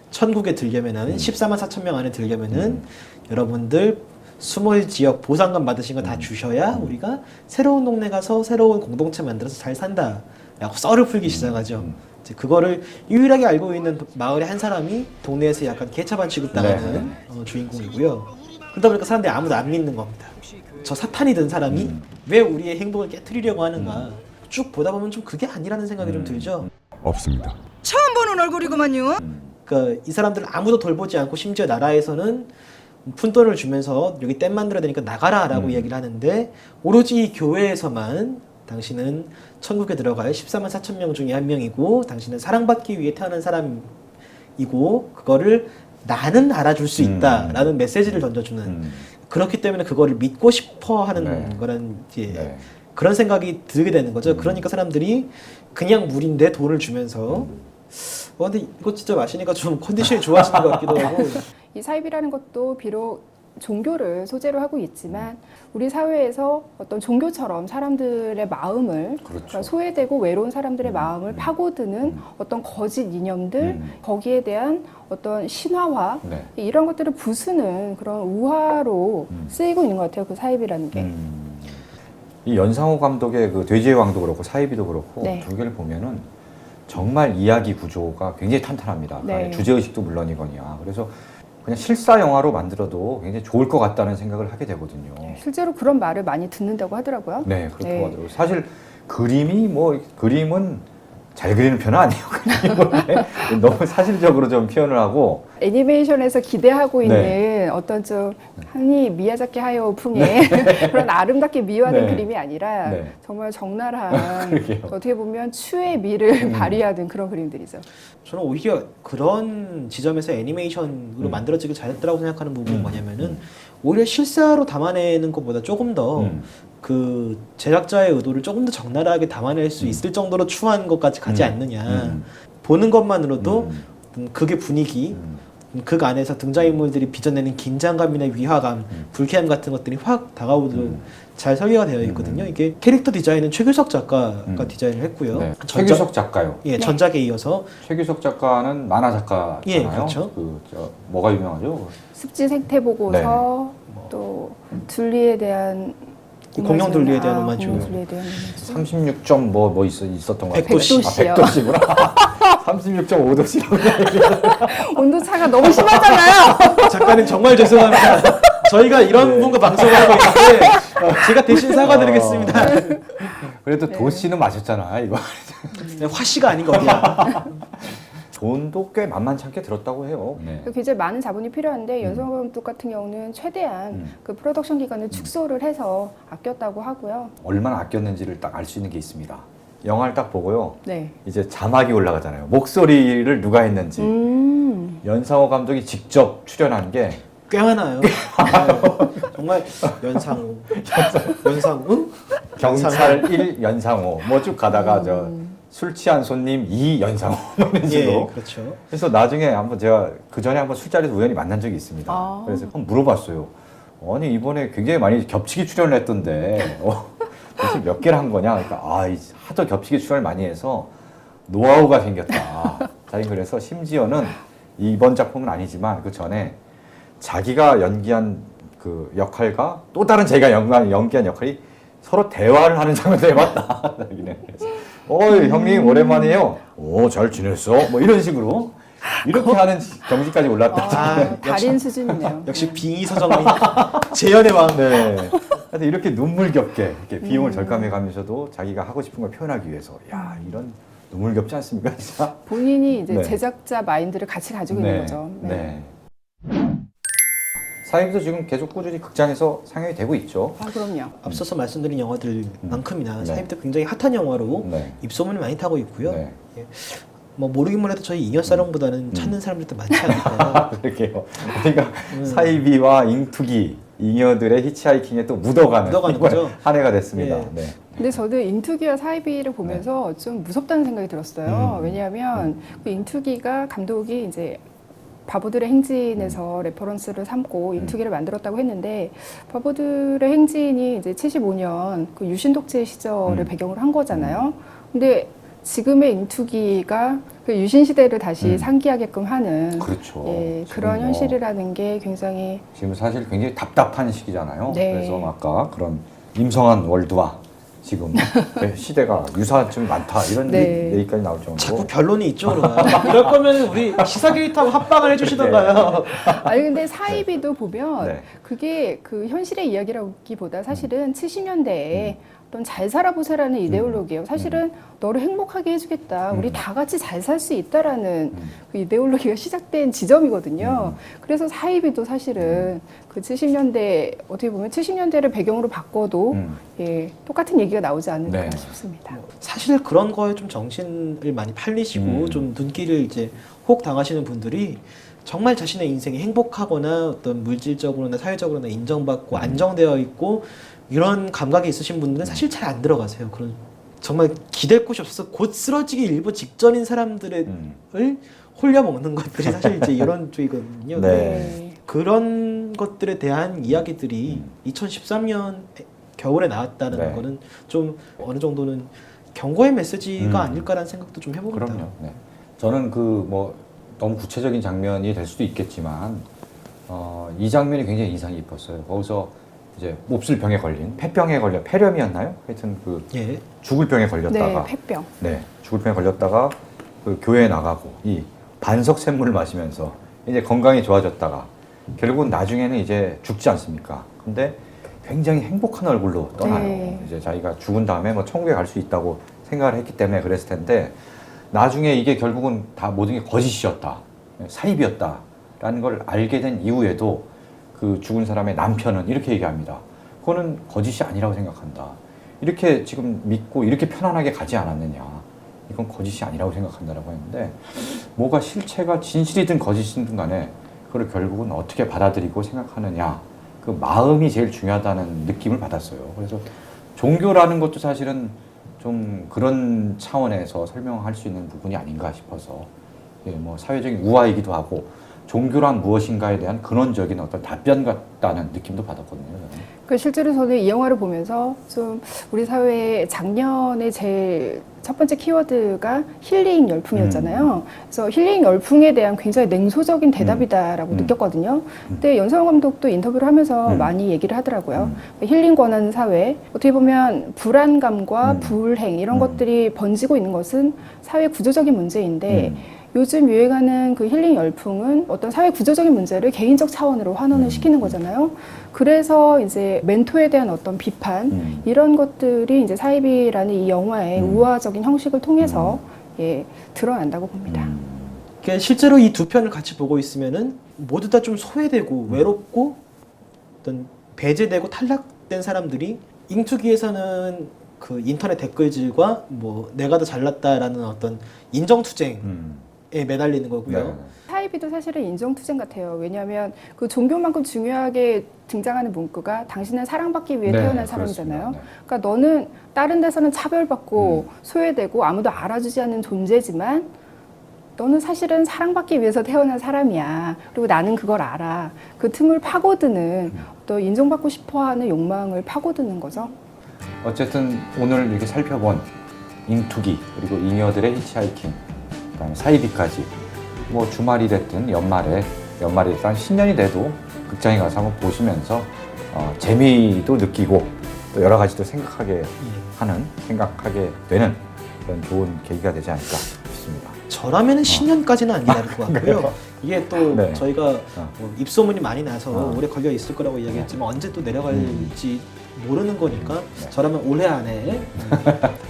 Speaker 3: 천국에 들려면은 14만 4천 명 안에 들려면은 여러분들 수몰 지역 보상금 받으신 거 다 주셔야 우리가 새로운 동네 가서 새로운 공동체 만들어서 잘 산다. 라고 썰을 풀기 시작하죠. 이제 그거를 유일하게 알고 있는 마을의 한 사람이 동네에서 약간 개차반 취급당하는 주인공이고요. 그러다 보니까 사람들이 아무도 안 믿는 겁니다. 저 사탄이 든 사람이 왜 우리의 행복을 깨트리려고 하는가. 쭉 보다 보면 좀 그게 아니라는 생각이 좀 들죠.
Speaker 5: 없습니다.
Speaker 6: 처음 보는 얼굴이구만요.
Speaker 3: 그러니까 이 사람들 아무도 돌보지 않고 심지어 나라에서는 푼돈을 주면서 여기 댐 만들어야 되니까 나가라라고 이야기를 하는데 오로지 이 교회에서만 당신은 천국에 들어갈 14만 4천 명 중에 한 명이고 당신은 사랑받기 위해 태어난 사람이고 그거를 나는 알아줄 수 있다라는 메시지를 던져주는 그렇기 때문에 그거를 믿고 싶어 하는 거란 이제 그런 생각이 들게 되는 거죠. 그러니까 사람들이 그냥 물인데 돈을 주면서 근데 이거 진짜 마시니까 좀 컨디션이 좋아지는 것 같기도 하고
Speaker 2: 이 사입이라는 것도 비록 종교를 소재로 하고 있지만 우리 사회에서 어떤 종교처럼 사람들의 마음을 그러니까 소외되고 외로운 사람들의 마음을 파고드는 어떤 거짓 이념들 거기에 대한 어떤 신화화 이런 것들을 부수는 그런 우화로 쓰이고 있는 것 같아요. 그 사입이라는 게.
Speaker 1: 이 연상호 감독의 그 돼지의 왕도 그렇고 사이비도 그렇고
Speaker 2: 네.
Speaker 1: 두 개를 보면은 정말 이야기 구조가 굉장히 탄탄합니다.
Speaker 2: 네.
Speaker 1: 주제의식도 물론이거니와. 그래서 그냥 실사 영화로 만들어도 굉장히 좋을 것 같다는 생각을 하게 되거든요.
Speaker 2: 실제로 그런 말을 많이 듣는다고 하더라고요.
Speaker 1: 네, 그렇다고 하더라고요. 사실 그림은 잘 그리는 편은 아니에요. 그림은 너무 사실적으로 좀 표현을 하고
Speaker 2: 애니메이션에서 기대하고 있는 어떤 좀 한이 미야자키 하야오 풍의 그런 아름답게 미화된 그림이 아니라 정말 적나라한 어떻게 보면 추의 미를 발휘하는 그런 그림들이죠.
Speaker 3: 저는 오히려 그런 지점에서 애니메이션으로 만들어지길 잘했더라고 생각하는 부분이 뭐냐면은 오히려 실사로 담아내는 것보다 조금 더 그 제작자의 의도를 조금 더 적나라하게 담아낼 수 있을 정도로 추한 것까지 가지 않느냐. 보는 것만으로도 극의 분위기, 극 안에서 등장인물들이 빚어내는 긴장감이나 위화감, 불쾌함 같은 것들이 확 다가오도록 잘 설계가 되어 있거든요. 이게 캐릭터 디자인은 최규석 작가가 디자인을 했고요.
Speaker 1: 네. 최규석 작가요.
Speaker 3: 예, 전작에 이어서
Speaker 1: 최규석 작가는 만화 작가잖아요.
Speaker 3: 예, 그렇죠.
Speaker 1: 뭐가 유명하죠?
Speaker 2: 습지 생태 보고서 또 둘리에 대한
Speaker 3: 공룡 둘리에 대한 오마주.
Speaker 2: 공룡 둘리에 대한 오마주.
Speaker 1: 36점 뭐 있었던 것 같아요.
Speaker 2: 100도씨요.
Speaker 1: 100도씨구나. 36.5도씨라고.
Speaker 2: 온도 차가 너무 심하잖아요.
Speaker 3: 작가님 정말 죄송합니다. 저희가 이런 분과 방송을 하고 있는데 제가 대신 사과드리겠습니다.
Speaker 1: 그래도 도씨는 마셨잖아 이거.
Speaker 3: 화씨가 아닌 거야.
Speaker 1: 돈도 꽤 만만찮게 들었다고 해요. 네.
Speaker 2: 굉장히 많은 자본이 필요한데 연성호 감독 같은 경우는 최대한 그 프로덕션 기간을 축소를 해서 아꼈다고 하고요.
Speaker 1: 얼마나 아꼈는지를 딱 알 수 있는 게 있습니다. 영화를 딱 보고요.
Speaker 2: 네.
Speaker 1: 이제 자막이 올라가잖아요. 목소리를 누가 했는지. 연상호 감독이 직접 출연한 게
Speaker 3: 꽤 많아요. 정말 연상우,
Speaker 1: 경찰 1 연상호 뭐 쭉 가다가 술 취한 손님 2 연상호 이런 식으로.
Speaker 3: 예, 그렇죠.
Speaker 1: 그래서 나중에 한번 제가 그 전에 한번 술자리에서 우연히 만난 적이 있습니다. 그래서 한번 물어봤어요. 아니 이번에 굉장히 많이 겹치기 출연을 했던데 도대체 몇 개를 한 거냐? 그러니까 하도 겹치기 출연을 많이 해서 노하우가 생겼다. 자기 그래서 심지어는 이번 작품은 아니지만 그 전에 자기가 연기한 그 역할과 또 다른 제가 연기한 역할이 서로 대화를 하는 장면도 해봤다. 그래서 형님 오랜만이에요. 잘 지냈어? 뭐 이런 식으로 이렇게 하는 경지까지 올랐다.
Speaker 2: 달인 수준이네요.
Speaker 3: 역시 빙의 서정민 재현의 왕.
Speaker 1: 네. 하여튼 이렇게 눈물겹게 이렇게 비용을 절감해가면서도 자기가 하고 싶은 걸 표현하기 위해서 이런 눈물겹지 않습니까, 진짜?
Speaker 2: 본인이 이제 제작자 마인드를 같이 가지고 있는 거죠.
Speaker 1: 네. 사이비도 지금 계속 꾸준히 극장에서 상영이 되고 있죠.
Speaker 2: 그럼요.
Speaker 3: 앞서서 말씀드린 영화들만큼이나 사이비도 굉장히 핫한 영화로 입소문을 많이 타고 있고요. 예. 뭐 모르긴 몰라도 저희 잉여사롱보다는 찾는 사람들도 많지 않을까.
Speaker 1: 그렇게요. 그러니까 사이비와 잉투기 잉여들의 히치하이킹에 또 묻어가는
Speaker 3: 거죠.
Speaker 1: 한 해가 됐습니다.
Speaker 2: 네. 근데 저도 잉투기와 사이비를 보면서 좀 무섭다는 생각이 들었어요. 왜냐하면 그 잉투기가 감독이 이제 바보들의 행진에서 레퍼런스를 삼고 인투기를 만들었다고 했는데 바보들의 행진이 이제 75년 그 유신 독재 시절을 배경으로 한 거잖아요. 근데 지금의 인투기가 그 유신 시대를 다시 상기하게끔 하는
Speaker 1: 그렇죠.
Speaker 2: 예,
Speaker 1: 지금
Speaker 2: 그런
Speaker 1: 뭐
Speaker 2: 현실이라는 게 굉장히
Speaker 1: 지금 사실 굉장히 답답한 시기잖아요.
Speaker 2: 네.
Speaker 1: 그래서 아까 그런 임성한 월드와 지금 시대가 유사한 점이 많다 이런
Speaker 2: 네.
Speaker 1: 얘기까지 나올 정도로
Speaker 3: 자꾸 변론이 이쪽으로 가요. 이럴 거면 우리 시사 게이트하고 합방을 해주시던가요.
Speaker 2: 아니 근데 사이비도 보면
Speaker 1: 네.
Speaker 2: 그게 그 현실의 이야기라기보다 사실은 70년대에 어떤 잘 살아보세라는 이데올로기예요. 사실은 너를 행복하게 해주겠다. 우리 다 같이 잘 살 수 있다라는 그 이데올로기가 시작된 지점이거든요. 그래서 사이비도 사실은 그 70년대 어떻게 보면 70년대를 배경으로 바꿔도 예, 똑같은 얘기가 나오지 않을까
Speaker 1: 네.
Speaker 2: 싶습니다.
Speaker 3: 사실 그런 거에 좀 정신을 많이 팔리시고 좀 눈길을 이제 혹 당하시는 분들이 정말 자신의 인생이 행복하거나 어떤 물질적으로나 사회적으로나 인정받고 안정되어 있고 이런 감각이 있으신 분들은 사실 잘 안 들어가세요. 그런 정말 기댈 곳이 없어서 곧 쓰러지기 일보 직전인 사람들을 홀려 먹는 것들이 사실 이제 이런 쪽이거든요.
Speaker 1: 네.
Speaker 3: 그런 것들에 대한 이야기들이 2013년 겨울에 나왔다는
Speaker 1: 네.
Speaker 3: 거는 좀 어느 정도는 경고의 메시지가 아닐까라는 생각도 좀 해봅니다.
Speaker 1: 그럼요. 네. 저는 그 뭐 너무 구체적인 장면이 될 수도 있겠지만 이 장면이 굉장히 인상이 깊었어요. 거기서 이제 몹쓸 병에 걸린 폐병에 걸려 폐렴이었나요? 하여튼 그
Speaker 3: 예.
Speaker 1: 죽을 병에
Speaker 2: 네,
Speaker 1: 걸렸다가
Speaker 2: 폐병.
Speaker 1: 네, 죽을 병에 걸렸다가 그 교회에 나가고 이 반석 샘물을 마시면서 이제 건강이 좋아졌다가 결국은 나중에는 이제 죽지 않습니까? 근데 굉장히 행복한 얼굴로 떠나요.
Speaker 2: 네.
Speaker 1: 이제 자기가 죽은 다음에 뭐 천국에 갈 수 있다고 생각을 했기 때문에 그랬을 텐데 나중에 이게 결국은 다 모든 게 거짓이었다, 사입이었다라는 걸 알게 된 이후에도 그 죽은 사람의 남편은 이렇게 얘기합니다. 그거는 거짓이 아니라고 생각한다. 이렇게 지금 믿고 이렇게 편안하게 가지 않았느냐. 이건 거짓이 아니라고 생각한다라고 했는데 뭐가 실체가 진실이든 거짓이든 간에 그걸 결국은 어떻게 받아들이고 생각하느냐. 그 마음이 제일 중요하다는 느낌을 받았어요. 그래서 종교라는 것도 사실은 좀 그런 차원에서 설명할 수 있는 부분이 아닌가 싶어서 예, 뭐 사회적인 우화이기도 하고 종교란 무엇인가에 대한 근원적인 어떤 답변 같다는 느낌도 받았거든요. 저는.
Speaker 2: 그 실제로 저는 이 영화를 보면서 좀 우리 사회에 작년에 제일 첫 번째 키워드가 힐링 열풍이었잖아요. 그래서 힐링 열풍에 대한 굉장히 냉소적인 대답이다라고 느꼈거든요. 근데 연서영 감독도 인터뷰를 하면서 많이 얘기를 하더라고요. 힐링 권하는 사회, 어떻게 보면 불안감과 불행 이런 것들이 번지고 있는 것은 사회 구조적인 문제인데 요즘 유행하는 그 힐링 열풍은 어떤 사회 구조적인 문제를 개인적 차원으로 환원을 시키는 거잖아요. 그래서 이제 멘토에 대한 어떤 비판 이런 것들이 이제 사이비라는 이 영화의 우화적인 형식을 통해서 예, 드러난다고 봅니다.
Speaker 3: 그러니까 실제로 이 두 편을 같이 보고 있으면은 모두 다 좀 소외되고 외롭고 어떤 배제되고 탈락된 사람들이 잉투기에서는 그 인터넷 댓글질과 뭐 내가 더 잘났다라는 어떤 인정투쟁 매달리는 거고요.
Speaker 1: 네.
Speaker 2: 사이비도 사실은 인정투쟁 같아요. 왜냐하면 그 종교만큼 중요하게 등장하는 문구가 당신은 사랑받기 위해
Speaker 1: 네,
Speaker 2: 태어난 사람이잖아요.
Speaker 1: 그렇습니다. 네.
Speaker 2: 그러니까 너는 다른 데서는 차별받고 소외되고 아무도 알아주지 않는 존재지만 너는 사실은 사랑받기 위해서 태어난 사람이야. 그리고 나는 그걸 알아. 그 틈을 파고드는 또 인정받고 싶어하는 욕망을 파고드는 거죠.
Speaker 1: 어쨌든 오늘 이렇게 살펴본 잉투기 그리고 잉여들의 히치하이킹 그다음에 사이비까지 뭐 주말이 됐든 연말에 됐든 신년이 돼도 극장에 가서 한번 보시면서 재미도 느끼고 또 여러 가지도 생각하게 되는 그런 좋은 계기가 되지 않을까 싶습니다.
Speaker 3: 저라면은 신년까지는 안 기다릴 것 같고요. 이게 또
Speaker 1: 네.
Speaker 3: 저희가 뭐 입소문이 많이 나서
Speaker 1: 어.
Speaker 3: 오래 걸려 있을 거라고 이야기했지만 언제 또 내려갈지 모르는 거니까 저라면 올해 안에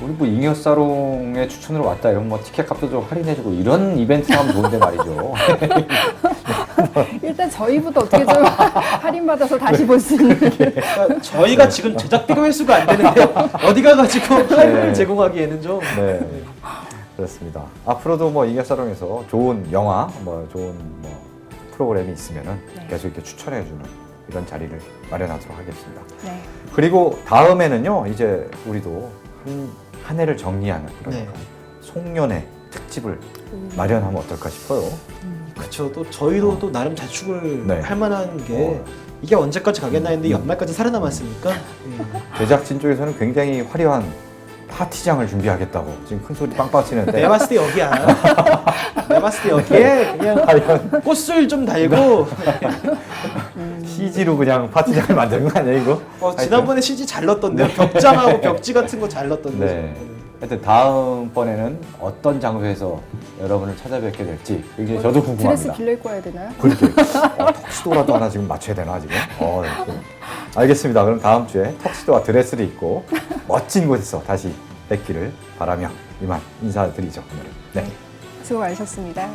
Speaker 1: 우리 뭐 잉여사롱에 추천으로 왔다 이러면 뭐 티켓 값도 좀 할인해주고 이런 이벤트 하면 좋은데 말이죠.
Speaker 2: 일단 저희부터 어떻게 좀 할인받아서 다시 볼 수 있는.
Speaker 3: 그러니까 저희가 지금 제작비가 회수가 안 되는데 어디 가가지고 할인을 제공하기에는 좀
Speaker 1: 네. 그렇습니다. 앞으로도 뭐 잉여사롱에서 좋은 영화, 뭐 좋은 뭐 프로그램이 있으면은 계속 이렇게 추천해주는 이런 자리를 마련하도록 하겠습니다.
Speaker 2: 네.
Speaker 1: 그리고 다음에는요, 이제 우리도 한 해를 정리하는 그런
Speaker 3: 네.
Speaker 1: 송년회 특집을 마련하면 어떨까 싶어요.
Speaker 3: 그쵸. 그쵸. 또 저희도 또 나름 자축을
Speaker 1: 네.
Speaker 3: 할 만한 게 이게 언제까지 가겠나 했는데 연말까지 살아남았으니까
Speaker 1: 제작진 쪽에서는 굉장히 화려한 파티장을 준비하겠다고 지금 큰 소리 빵빵 치는데
Speaker 3: 내가 봤을 때 여기야. 내가 봤을 때 여기에 그냥
Speaker 1: 과연
Speaker 3: 꽃술 좀 달고
Speaker 1: CG로 그냥 파티장을 만드는 거 아니야 이거?
Speaker 3: 지난번에 CG 잘 넣었던데요. 벽장하고 벽지 같은 거 잘 넣었던데.
Speaker 1: 네. 하여튼 다음번에는 어떤 장소에서 여러분을 찾아뵙게 될지 굉장히 저도
Speaker 2: 드레스
Speaker 1: 궁금합니다.
Speaker 2: 빌려 입고 와야 되나요?
Speaker 1: 그렇게 턱시도라도 하나 지금 맞춰야 되나 지금? 네. 알겠습니다. 그럼 다음 주에 턱시도와 드레스를 입고 멋진 곳에서 다시 뵙기를 바라며 이만 인사드리죠. 오늘은. 네.
Speaker 2: 수고 많으셨습니다.